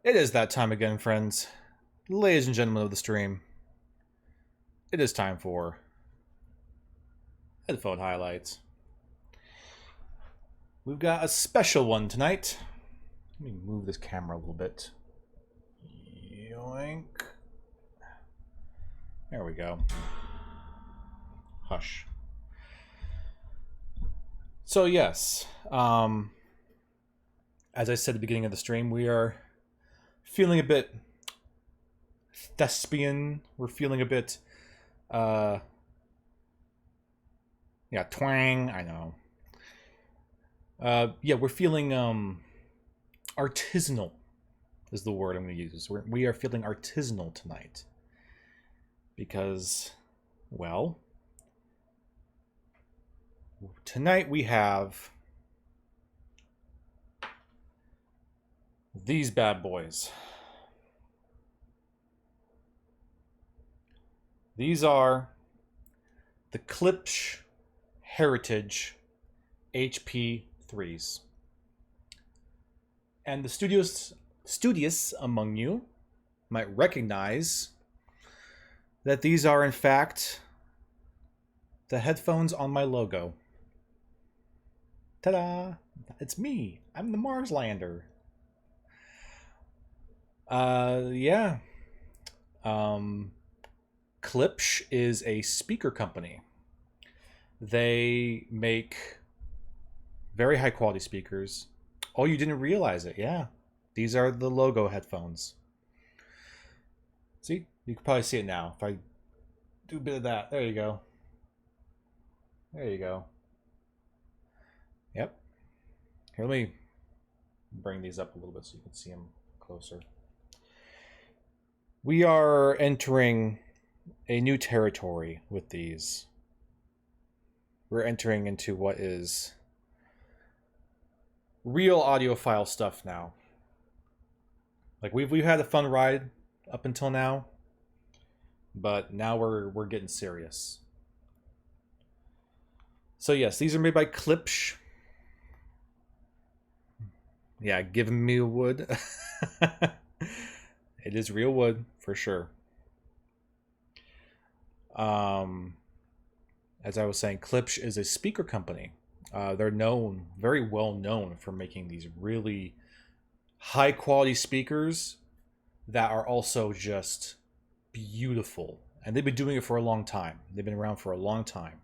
It is that time again, friends. Ladies and gentlemen of the stream. It is time for Headphone Highlights. We've got a special one tonight. Let me move this camera a little bit. Yoink. There we go. Hush. So yes, as I said at the beginning of the stream, we are feeling a bit thespian. We're feeling a bit, yeah, twang. I know. Yeah, we're feeling artisanal is the word I'm going to use. We are feeling artisanal tonight because, well, tonight we have these bad boys. These are the Klipsch Heritage HP-3s. And the studious among you might recognize that these are in fact the headphones on my logo. Ta-da! It's me. I'm the Marslander. Yeah. Klipsch is a speaker company. They make very high quality speakers. Oh, you didn't realize it. Yeah. These are the logo headphones. See? You can probably see it now. If I do a bit of that. There you go. There you go. Yep. Here, let me bring these up a little bit so you can see them closer. We are entering a new territory with these. We're entering into what is real audiophile stuff now. Like we've had a fun ride up until now, but now we're getting serious. So yes, these are made by Klipsch. Yeah, giving me wood. It is real wood for sure. As I was saying, Klipsch is a speaker company. They're known, very well known for making these really high quality speakers that are also just beautiful. And they've been doing it for a long time. They've been around for a long time.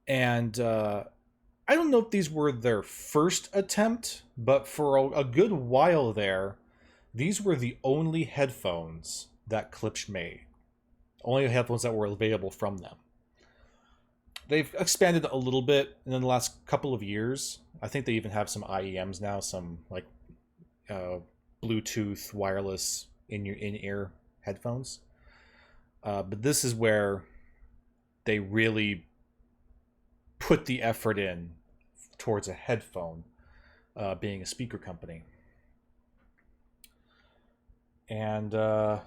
And I don't know if these were their first attempt, but for a good while there, these were the only headphones that Klipsch made. Only headphones that were available from them. They've expanded a little bit in the last couple of years. I think they even have some IEMs now, some like Bluetooth wireless in-ear headphones. But this is where they really put the effort in towards a headphone, being a speaker company. And it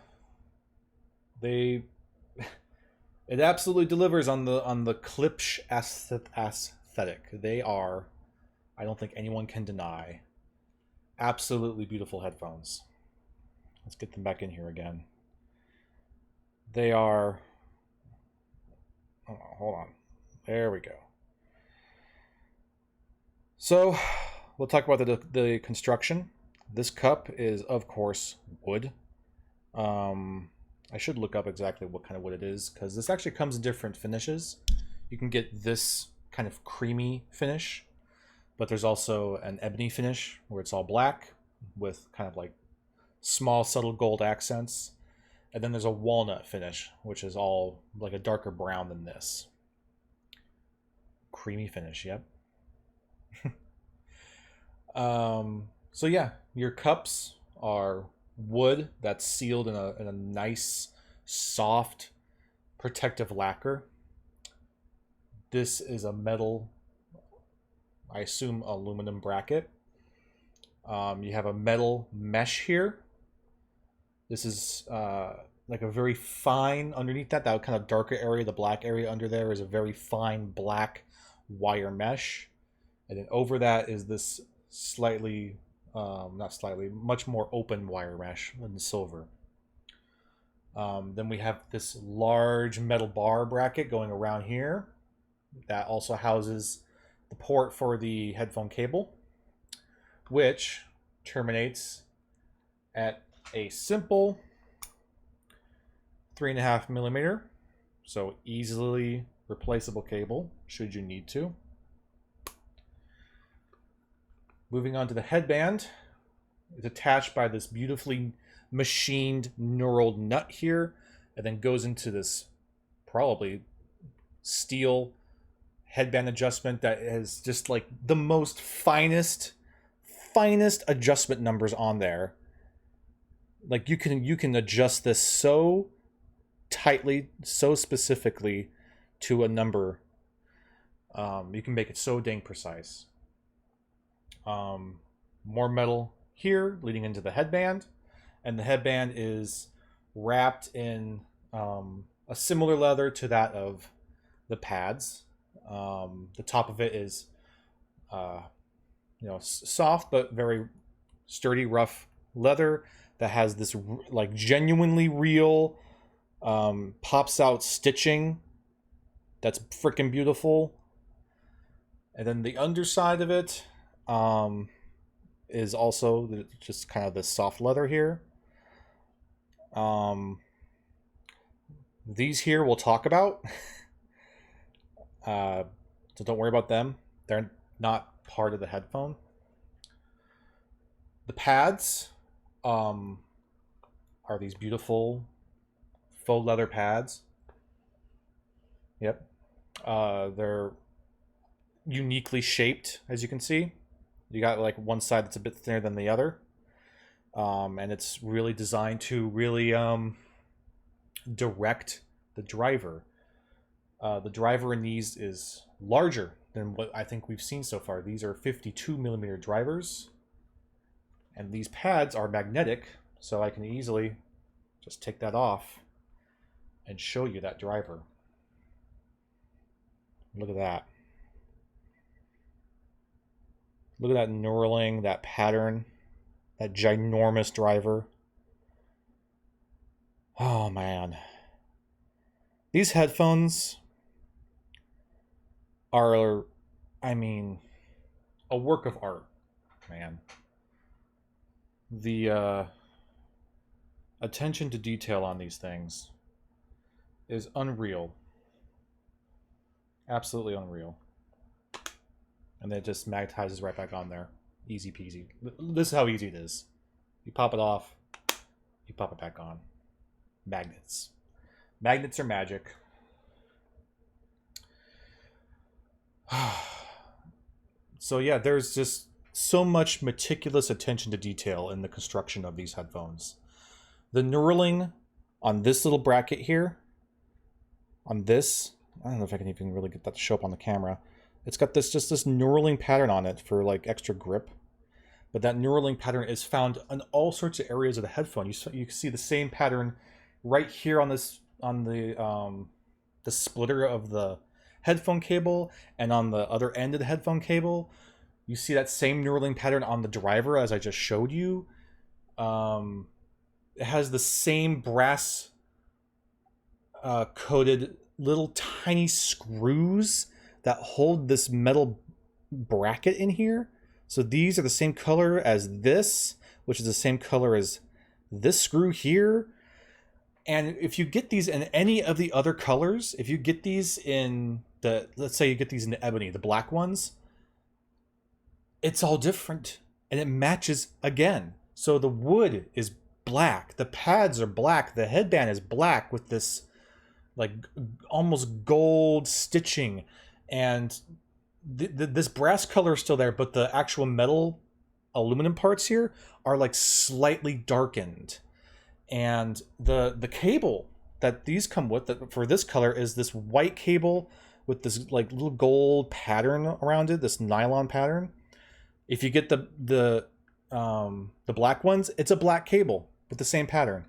absolutely delivers on the Klipsch aesthetic. They are, I don't think anyone can deny, absolutely beautiful headphones. Let's get them back in here again. They are, hold on. There we go. So we'll talk about the construction. This cup is, of course, wood. I should look up exactly what kind of wood it is, because this actually comes in different finishes. You can get this kind of creamy finish, but there's also an ebony finish where it's all black with kind of like small subtle gold accents. And then there's a walnut finish, which is all like a darker brown than this. Creamy finish, yep. So yeah, your cups are wood that's sealed in a nice, soft, protective lacquer. This is a metal, I assume aluminum bracket. You have a metal mesh here. This is like a very fine, underneath that kind of darker area, the black area under there is a very fine black wire mesh. And then over that is this slightly not slightly, much more open wire mesh than the silver. Then we have this large metal bar bracket going around here. That also houses the port for the headphone cable, which terminates at a simple 3.5 millimeter, so easily replaceable cable should you need to. Moving on to the headband, it's attached by this beautifully machined knurled nut here, and then goes into this probably steel headband adjustment that is just like the most finest adjustment numbers on there. Like you can adjust this so tightly, so specifically to a number. You can make it so dang precise. More metal here leading into the headband, and the headband is wrapped in a similar leather to that of the pads. The top of it is soft but very sturdy, rough leather that has this like genuinely real pops out stitching that's freaking beautiful. And then the underside of it is also just kind of this soft leather here. These here we'll talk about. So don't worry about them. They're not part of the headphone. The pads are these beautiful faux leather pads. Yep. They're uniquely shaped, as you can see. You got like one side that's a bit thinner than the other. And it's really designed to really direct the driver. The driver in these is larger than what I think we've seen so far. These are 52 millimeter drivers. And these pads are magnetic, so I can easily just take that off and show you that driver. Look at that. Look at that knurling, that pattern, that ginormous driver. Oh man. These headphones are, I mean, a work of art, man. The attention to detail on these things is unreal. Absolutely unreal. And then it just magnetizes right back on there. Easy peasy. This is how easy it is. You pop it off, you pop it back on. Magnets. Magnets are magic. So yeah, there's just so much meticulous attention to detail in the construction of these headphones. The knurling on this little bracket here, on this, I don't know if I can even really get that to show up on the camera. It's got this knurling pattern on it for like extra grip. But that knurling pattern is found in all sorts of areas of the headphone. You can see the same pattern right here on this, on the splitter of the headphone cable, and on the other end of the headphone cable. You see that same knurling pattern on the driver as I just showed you. It has the same brass coated little tiny screws that hold this metal bracket in here. So these are the same color as this, which is the same color as this screw here. And if you get these in any of the other colors, if you get these in the, let's say you get these in the ebony, the black ones, it's all different and it matches again. So the wood is black, the pads are black, the headband is black with this like almost gold stitching, and this brass color is still there, but the actual metal aluminum parts here are like slightly darkened. And the cable that these come with for this color is this white cable with this like little gold pattern around it, this nylon pattern. If you get the black ones, it's a black cable with the same pattern.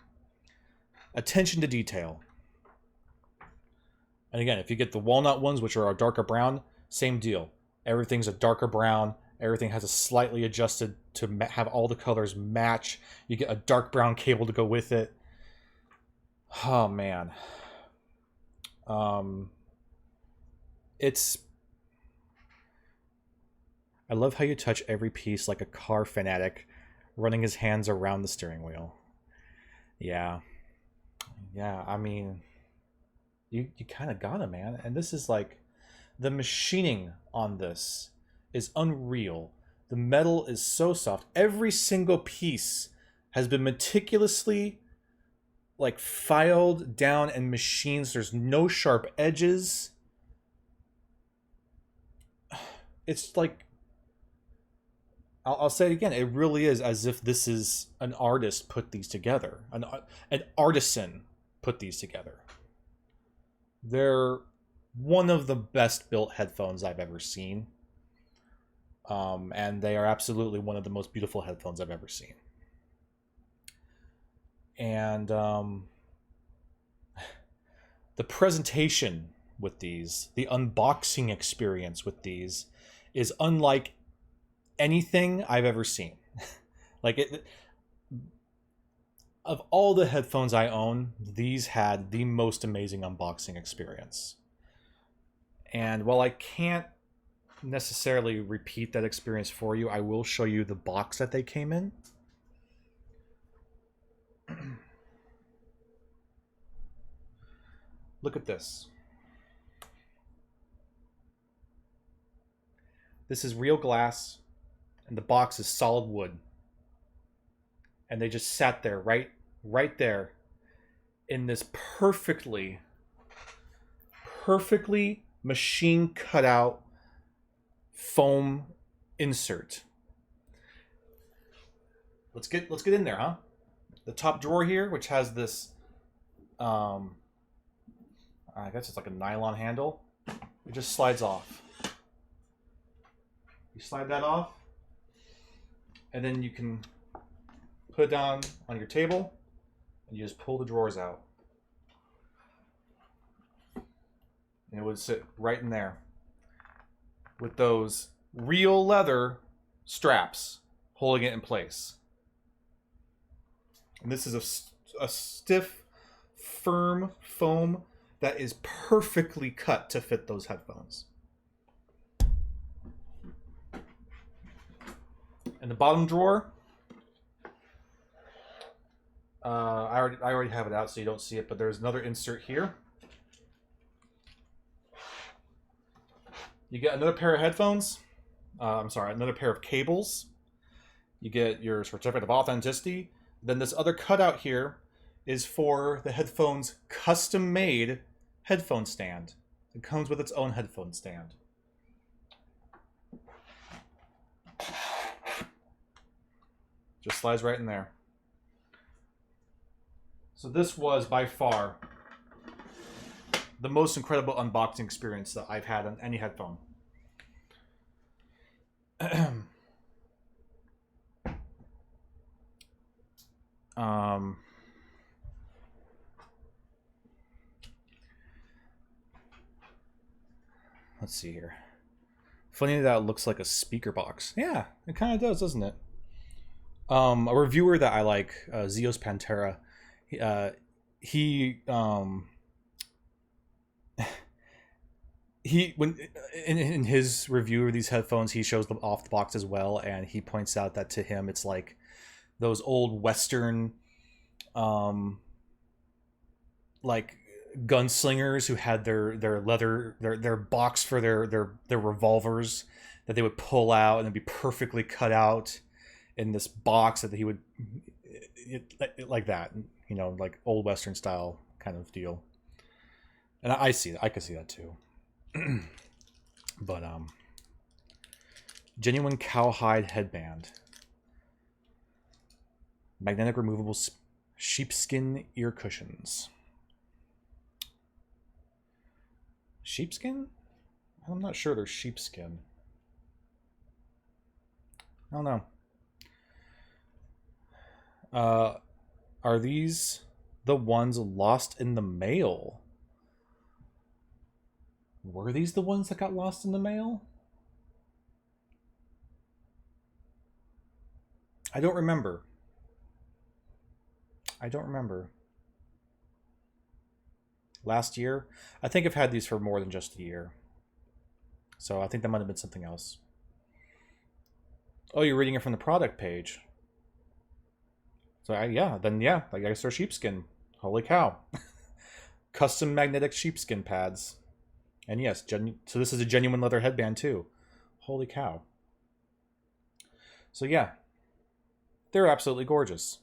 Attention to detail. And again, if you get the walnut ones, which are a darker brown, same deal. Everything's a darker brown. Everything has a slightly adjusted to have all the colors match. You get a dark brown cable to go with it. Oh man. It's... I love how you touch every piece like a car fanatic, running his hands around the steering wheel. Yeah. Yeah, I mean, you kind of gotta, man. And this is like... The machining on this is unreal. The metal is so soft. Every single piece has been meticulously like filed down and machined. There's no sharp edges. It's like, I'll say it again. It really is as if this is an artist put these together. An artisan put these together. They're one of the best built headphones I've ever seen. And they are absolutely one of the most beautiful headphones I've ever seen. And the presentation with these, the unboxing experience with these, is unlike anything I've ever seen. Like it, of all the headphones I own, these had the most amazing unboxing experience. And while I can't necessarily repeat that experience for you, I will show you the box that they came in. Look at this. This is real glass, and the box is solid wood. And they just sat there, right there, in this perfectly machine cut out foam insert. Let's get in there, huh? The top drawer here, which has this, I guess it's like a nylon handle. It just slides off. You slide that off, and then you can put it down on your table, and you just pull the drawers out. And it would sit right in there with those real leather straps holding it in place. And this is a stiff, firm foam that is perfectly cut to fit those headphones. And the bottom drawer, I already have it out so you don't see it, but there's another insert here. You get another pair of headphones. Another pair of cables. You get your certificate of authenticity. Then this other cutout here is for the headphones custom-made headphone stand. It comes with its own headphone stand. Just slides right in there. So this was by far the most incredible unboxing experience that I've had on any headphone. Let's see here. Funny that it looks like a speaker box. Yeah, it kind of does, doesn't it? A reviewer that I like, Zeos Pantera, when in his review of these headphones, he shows them off the box as well, and he points out that to him it's like those old Western like gunslingers who had their leather their box for their revolvers that they would pull out and it'd be perfectly cut out in this box that he would like that, you know, like old Western style kind of deal. And I see that. I could see that too. But genuine cowhide headband, magnetic removable sheepskin ear cushions. Sheepskin? I'm not sure they're sheepskin. I don't know. Are these the ones lost in the mail? Were these the ones that got lost in the mail? I don't remember. I don't remember. Last year? I think I've had these for more than just a year. So I think that might have been something else. Oh, you're reading it from the product page. So I guess they're sheepskin. Holy cow. Custom magnetic sheepskin pads. And yes, so this is a genuine leather headband too. Holy cow. So yeah, they're absolutely gorgeous.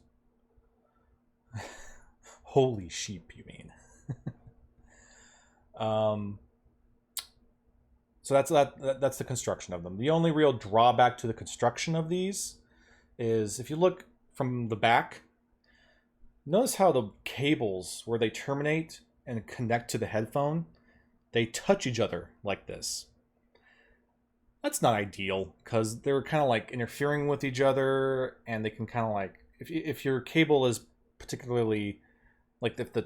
Holy sheep, you mean? So that's the construction of them. The only real drawback to the construction of these is if you look from the back, notice how the cables where they terminate and connect to the headphone, they touch each other like this. That's not ideal because they're kind of like interfering with each other, and they can kind of like if your cable is particularly like if the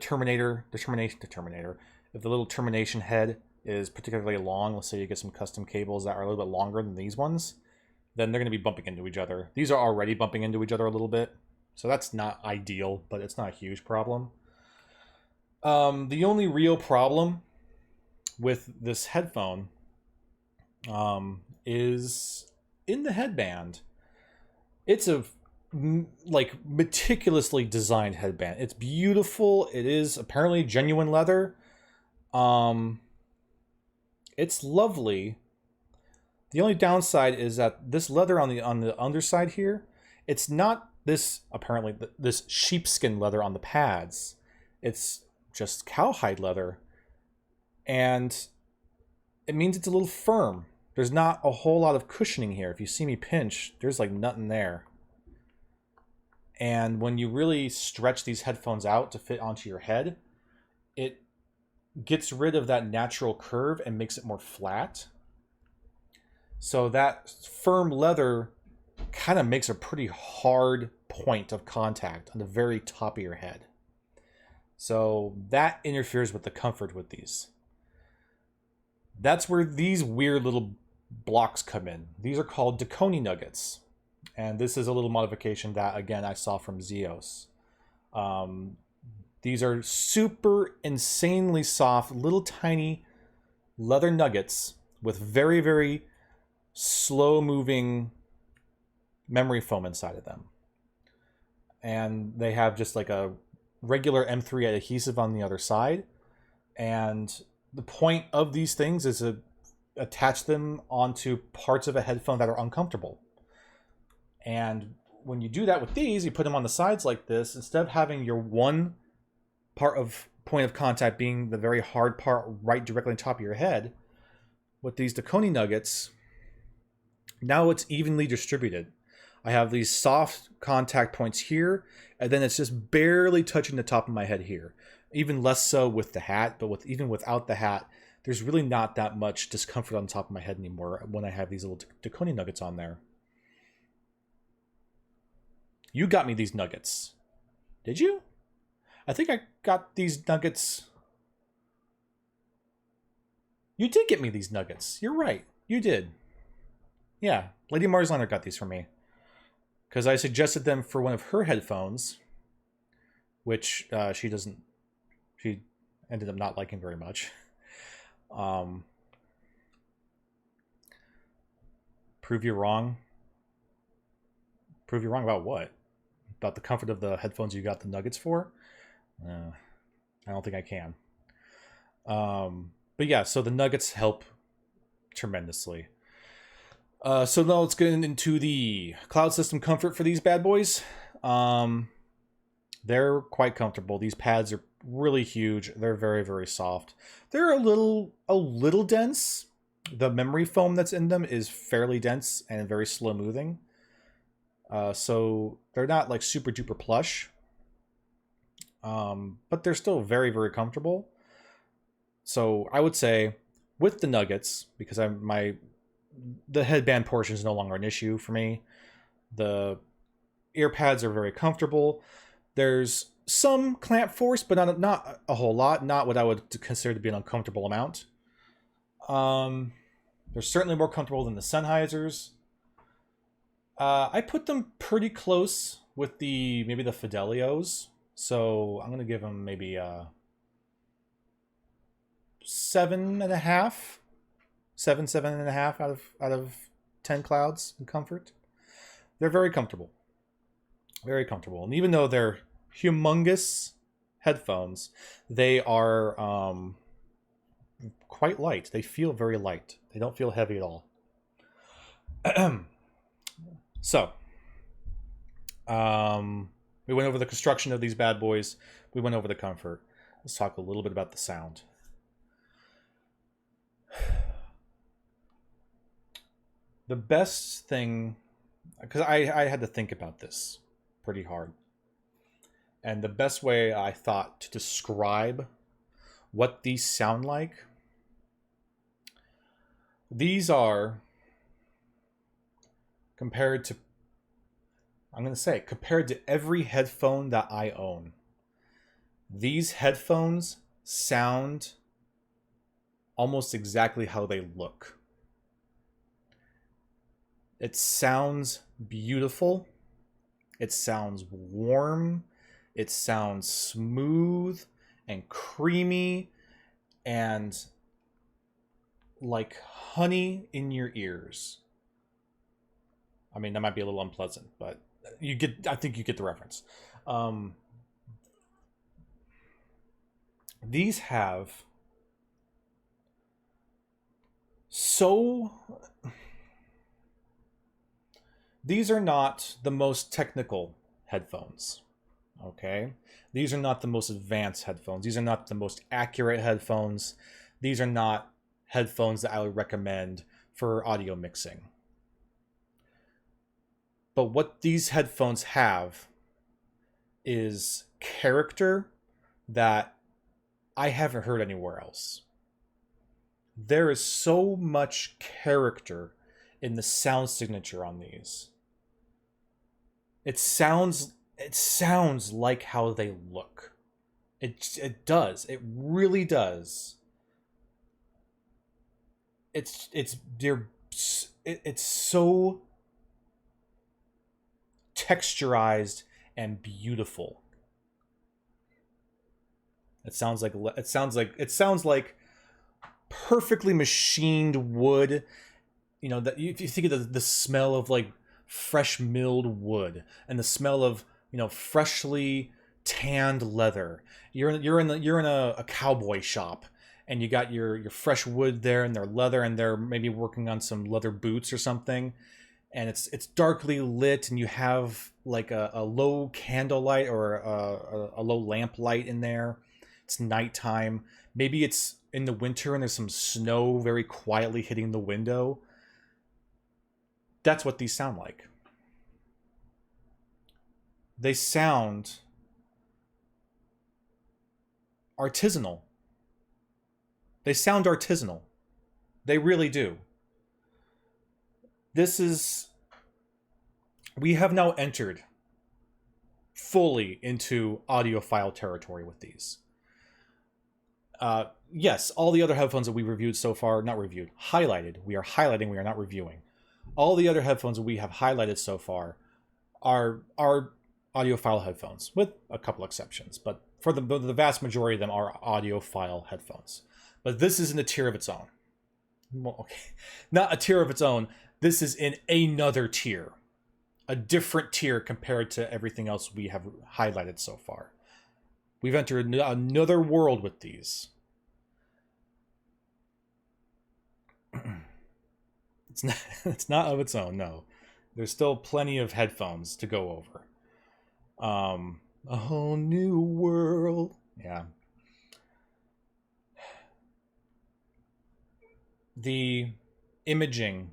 little termination head is particularly long, let's say you get some custom cables that are a little bit longer than these ones, then they're going to be bumping into each other. These are already bumping into each other a little bit, so that's not ideal, but it's not a huge problem. The only real problem with this headphone is in the headband. It's a like meticulously designed headband. It's beautiful. It is apparently genuine leather. It's lovely. The only downside is that this leather on the underside here, it's not this apparently this sheepskin leather on the pads. It's just cowhide leather, and it means it's a little firm. There's not a whole lot of cushioning here. If you see me pinch, there's like nothing there. And when you really stretch these headphones out to fit onto your head, it gets rid of that natural curve and makes it more flat. So that firm leather kind of makes a pretty hard point of contact on the very top of your head. So that interferes with the comfort with these. That's where these weird little blocks come in. These are called Deconi nuggets. And this is a little modification that, again, I saw from Zeos. These are super insanely soft, little tiny leather nuggets with very, very slow-moving memory foam inside of them. And they have just like a regular M3 adhesive on the other side. And the point of these things is to attach them onto parts of a headphone that are uncomfortable. And when you do that with these, you put them on the sides like this, instead of having your one part of point of contact being the very hard part right directly on top of your head, with these Deconi nuggets, now it's evenly distributed. I have these soft contact points here, and then it's just barely touching the top of my head here. Even less so with the hat, but even without the hat, there's really not that much discomfort on top of my head anymore when I have these little Deconi nuggets on there. You got me these nuggets. Did you? I think I got these nuggets. You did get me these nuggets. You're right. You did. Yeah, Lady Marslander got these for me. Because I suggested them for one of her headphones, which she ended up not liking very much. Prove you wrong? Prove you wrong about what? About the comfort of the headphones you got the nuggets for? I don't think I can. But yeah, so the nuggets help tremendously. So now let's get into the cloud system comfort for these bad boys. They're quite comfortable. These pads are really huge. They're very, very soft. They're a little dense. The memory foam that's in them is fairly dense and very slow moving. So they're not like super duper plush. But they're still very, very comfortable. So I would say with the nuggets, because the headband portion is no longer an issue for me. The ear pads are very comfortable. There's some clamp force, but not a whole lot. Not what I would consider to be an uncomfortable amount. They're certainly more comfortable than the Sennheisers. I put them pretty close with the maybe the Fidelios, so I'm gonna give them maybe 7.5, 7.5 out of 10 clouds in comfort. They're very comfortable, and even though they're humongous headphones, they are quite light. They feel very light. They don't feel heavy at all. So, we went over the construction of these bad boys. We went over the comfort. Let's talk a little bit about the sound. The best thing, because I had to think about this pretty hard. And the best way I thought to describe what these sound like, these are compared to, I'm going to say, compared to every headphone that I own. These headphones sound almost exactly how they look. It sounds beautiful. It sounds warm. It sounds smooth and creamy and like honey in your ears. I mean, that might be a little unpleasant, but I think you get the reference. These have these are not the most technical headphones. Okay? These are not the most advanced headphones. These are not the most accurate headphones. These are not headphones that I would recommend for audio mixing. But what these headphones have is character that I haven't heard anywhere else. There is so much character in the sound signature on these. It sounds like how they look. It does. It really does. It's so texturized and beautiful. It sounds like perfectly machined wood. You know, that if you think of the smell of like fresh milled wood and the smell of, you know, freshly tanned leather. You're in a cowboy shop and you got your fresh wood there and their leather, and they're maybe working on some leather boots or something, and it's darkly lit, and you have like a low candlelight or a low lamp light in there. It's nighttime. Maybe it's in the winter and there's some snow very quietly hitting the window. That's what these sound like. They sound artisanal. They sound artisanal. They really do. We have now entered fully into audiophile territory with these. Yes, all the other headphones that we reviewed so far, not reviewed, highlighted. We are highlighting, we are not reviewing. All the other headphones that we have highlighted so far are audiophile headphones, with a couple exceptions. But for the vast majority of them are audiophile headphones. But this is in a tier of its own. Well, okay. Not a tier of its own. This is in another tier. A different tier compared to everything else we have highlighted so far. We've entered another world with these. It's not of its own, no. There's still plenty of headphones to go over. A whole new world. Yeah. The imaging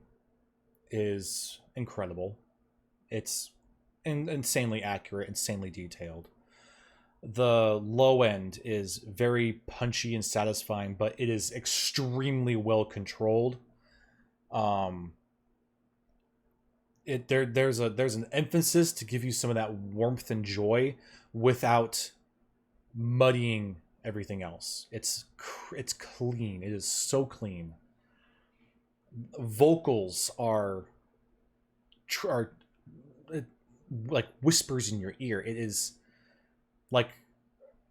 is incredible. It's insanely accurate, insanely detailed. The low end is very punchy and satisfying, but it is extremely well controlled. There's an emphasis to give you some of that warmth and joy without muddying everything else. It's clean. It is so clean. Vocals are like whispers in your ear. It is like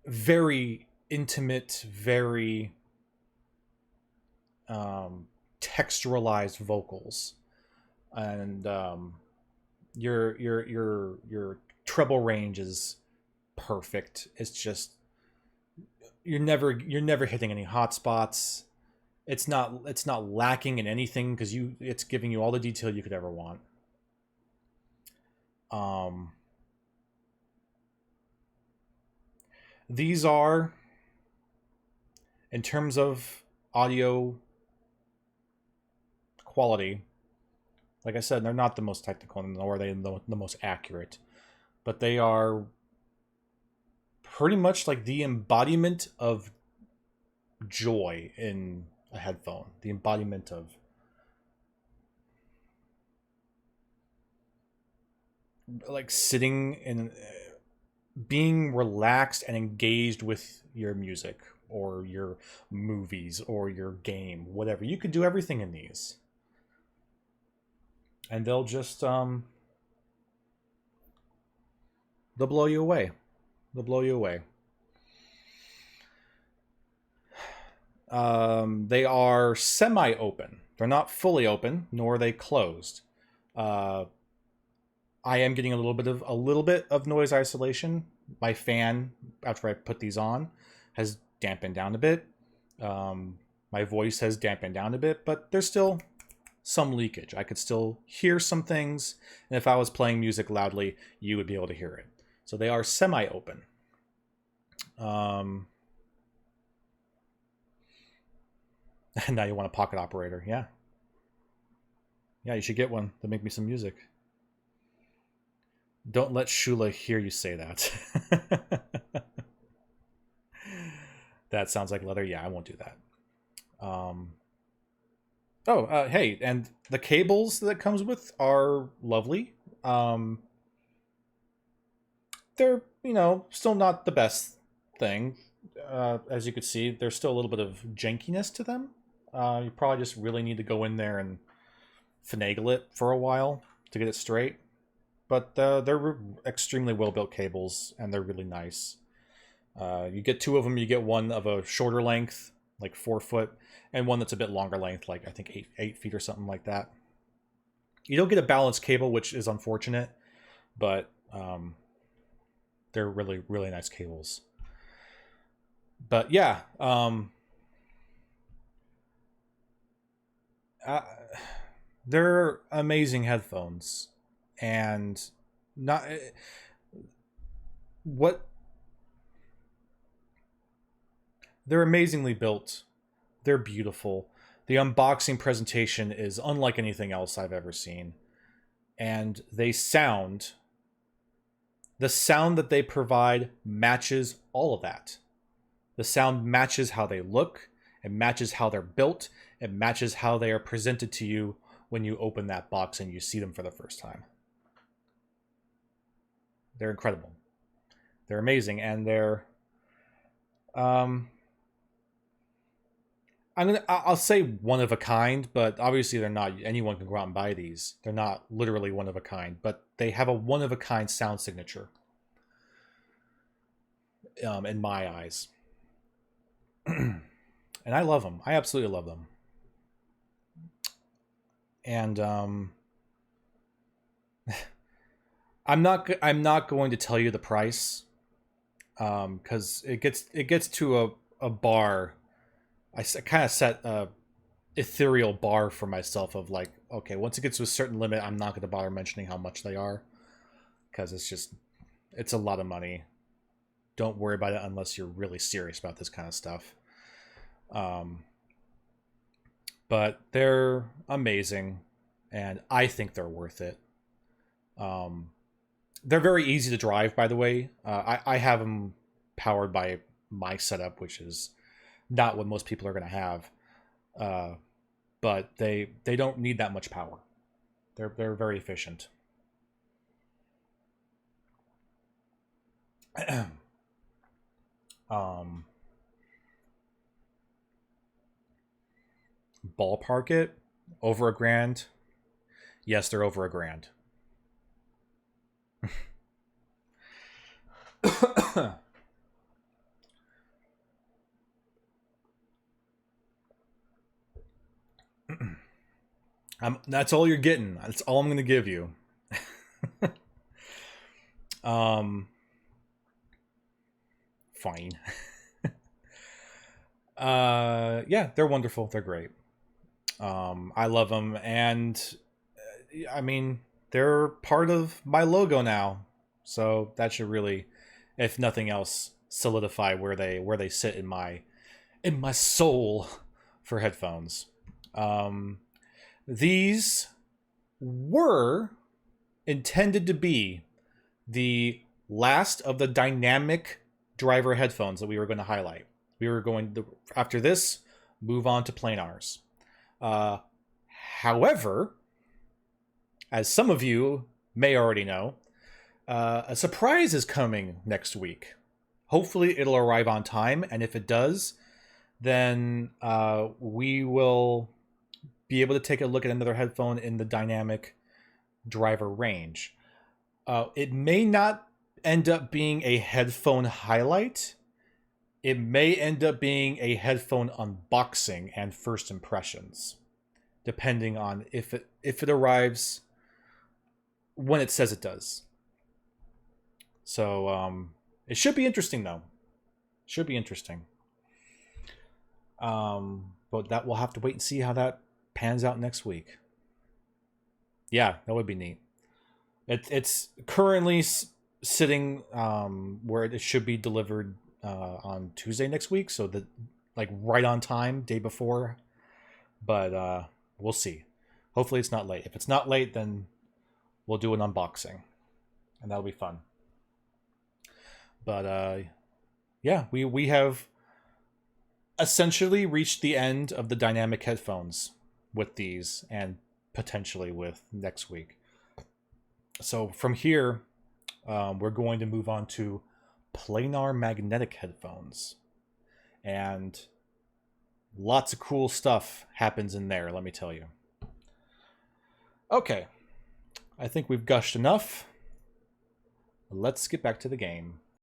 very intimate, very texturalized vocals, and your treble range is perfect. It's just you're never hitting any hot spots. It's not lacking in anything because it's giving you all the detail you could ever want. Um, these are, in terms of audio quality, like I said, they're not the most technical, nor are they the most accurate, but they are pretty much like the embodiment of joy in a headphone, the embodiment of like sitting and being relaxed and engaged with your music or your movies or your game, whatever. You could do everything in these, and they'll blow you away. They'll blow you away. They are semi-open. They're not fully open, nor are they closed. Uh, I am getting a little bit of noise isolation. My fan, after I put these on, has dampened down a bit. My voice has dampened down a bit, but there's still some leakage. I could still hear some things, and if I was playing music loudly, you would be able to hear it. So they are semi-open. Now you want a pocket operator, yeah. Yeah, you should get one to make me some music. Don't let Shula hear you say that. That sounds like leather. Yeah, I won't do that. Hey, and the cables that comes with are lovely. They're, still not the best thing. As you could see, there's still a little bit of jankiness to them. You probably just really need to go in there and finagle it for a while to get it straight. But they're extremely well-built cables, and they're really nice. You get two of them. You get one of a shorter length, like 4 foot, and one that's a bit longer length, like I think 8 feet or something like that. You don't get a balanced cable, which is unfortunate, but they're really, really nice cables. But yeah, they're amazing headphones, and not what they're amazingly built. They're beautiful. The unboxing presentation is unlike anything else I've ever seen, and the sound that they provide matches all of that. The sound matches how they look, it matches how they're built, it matches how they are presented to you when you open that box and you see them for the first time. They're incredible. They're amazing, and they're I'll say one of a kind, but obviously they're not. Anyone can go out and buy these. They're not literally one of a kind, but they have a one of a kind sound signature. In my eyes, and I love them. I absolutely love them. And I'm not going to tell you the price, because it gets to a bar. I kind of set a ethereal bar for myself of like, okay, once it gets to a certain limit, I'm not going to bother mentioning how much they are, because it's a lot of money. Don't worry about it unless you're really serious about this kind of stuff. But they're amazing, and I think they're worth it. They're very easy to drive, by the way. I have them powered by my setup, which is not what most people are going to have. But they don't need that much power. They're very efficient. um, Ballpark it over $1,000. Yes, they're over $1,000. That's all you're getting. That's all I'm going to give you. Fine. Yeah, they're wonderful. They're great. I love them, and I mean, they're part of my logo now, so that should really, if nothing else, solidify where they sit in my soul for headphones. Um, these were intended to be the last of the dynamic driver headphones that we were going to highlight. We were going to, after this, move on to planars. Uh, However, as some of you may already know, a surprise is coming next week. Hopefully, it'll arrive on time, and if it does, then we will be able to take a look at another headphone in the dynamic driver range. It may not end up being a headphone highlight. It may end up being a headphone unboxing and first impressions, depending on if it arrives when it says it does. So it should be interesting, though. Should be interesting. But that we'll have to wait and see how that pans out next week. Yeah, that would be neat. It's currently sitting where it should be delivered on Tuesday next week, so that like right on time, day before. But we'll see. Hopefully it's not late. If it's not late, then we'll do an unboxing, and that'll be fun. But yeah, we have essentially reached the end of the dynamic headphones with these, and potentially with next week. So from here, we're going to move on to planar magnetic headphones, and lots of cool stuff happens in there, let me tell you. Okay, I think we've gushed enough. Let's get back to the game.